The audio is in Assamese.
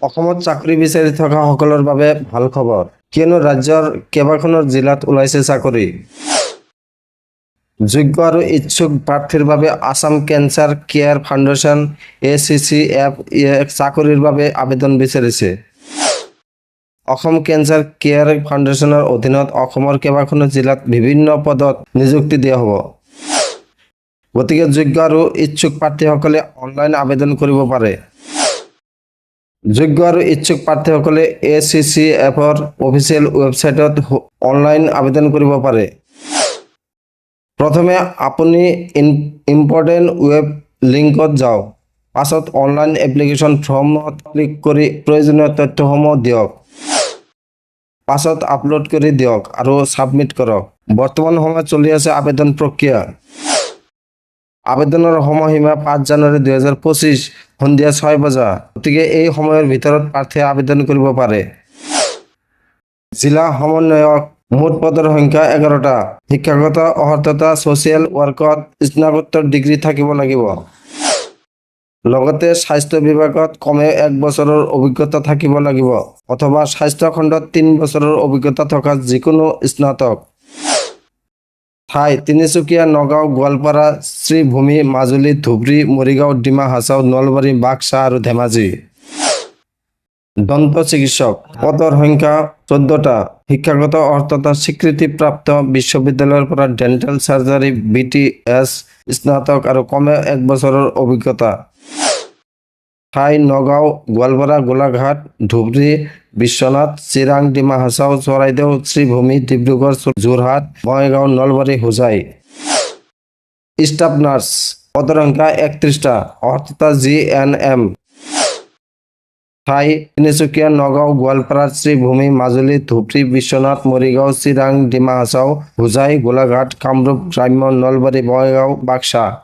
অসমত চাকৰি বিচাৰি থকা সকলৰ বাবে ভাল খবৰ, কিয়নো ৰাজ্যৰ কেইবাখনো জিলাত ওলাইছে চাকৰি। যোগ্য আৰু ইচ্ছুক প্ৰাৰ্থীৰ বাবে Assam cancer care foundation ACCF চাকৰিৰ বাবে আবেদন বিচাৰিছে। অসম কেন্সাৰ কেয়াৰ ফাউণ্ডেশ্যনৰ অধীনত অসমৰ কেইবাখনো জিলাত বিভিন্ন পদত নিযুক্তি দিয়া হ'ব। গতিকে যোগ্য আৰু ইচ্ছুক প্ৰাৰ্থীসকলে অনলাইন আবেদন কৰিব পাৰে। যোগ্য আৰু ইচ্ছুক প্ৰাৰ্থীসকলে ACCFৰ অফিচিয়েল ৱেবছাইটত অনলাইন আবেদন কৰিব পাৰে। প্ৰথমে আপুনি ইম্পৰ্টেণ্ট ৱেব লিংকত যাওক। পাছত অনলাইন এপ্লিকেশ্যন ফৰ্মত ক্লিক কৰি প্ৰয়োজনীয় তথ্যসমূহ দিয়ক। পাছত আপলোড কৰি দিয়ক আৰু ছাবমিট কৰক। বৰ্তমান সময়ত চলি আছে আবেদন প্ৰক্ৰিয়া। আবেদনৰ সময়সীমা 5 জানুৱাৰী 2025 সন্ধিয়া 6 বজা। গতিকে এই সময়ৰ ভিতৰত প্ৰাৰ্থীয়ে আবেদন কৰিব পাৰে। জিলা সমন্বয়ক, মুঠ পদৰ সংখ্যা 11টা। শিক্ষাগত অৰ্হতা ছ'চিয়েল ৱৰ্কত স্নাতকোত্তৰ ডিগ্ৰী থাকিব লাগিব। লগতে স্বাস্থ্য বিভাগত কমেও 1 বছৰৰ অভিজ্ঞতা থাকিব লাগিব অথবা স্বাস্থ্য খণ্ডত 3 বছৰৰ অভিজ্ঞতা থকা যিকোনো স্নাতক। ঠাই: তিনিচুকীয়া, নগাঁও, গোৱালপাৰা, শ্ৰীভূমি, মাজুলী, ধুবুৰী, মৰিগাঁও, ডিমা হাছাও, নলবাৰী, বাক্সা আৰু ধেমাজি। দন্ত চিকিৎসক, পদৰ সংখ্যা 14টা। শিক্ষাগত অৰ্হতা স্বীকৃতিপ্ৰাপ্ত বিশ্ববিদ্যালয়ৰ পৰা ডেণ্টেল চাৰ্জাৰী BTS স্নাতক আৰু কমেও 1 বছৰৰ অভিজ্ঞতা। ঠাই: নগাঁও, গোৱালপাৰা, গোলাঘাট, ধুবুৰী, বিশ্বনাথ, চিৰাং, ডিমা হাছাও, চৰাইদেউ, শ্ৰীভূমি, ডিব্ৰুগড়, যোৰহাট, বঙাইগাঁও, নলবাৰী, হোজাই। ষ্টাফ নাৰ্ছ, পদৰ সংখ্যা 31টা। অৰ্হতা GNM। ঠাই: তিনিচুকীয়া, নগাঁও, গোৱালপাৰা, শ্ৰীভূমি, মাজুলী, ধুবুৰী, বিশ্বনাথ, মৰিগাঁও, চিৰাং, ডিমা হাছাও, হোজাই, গোলাঘাট, কামৰূপ গ্ৰাম্য, নলবাৰী, বঙাইগাঁও, বাক্সা।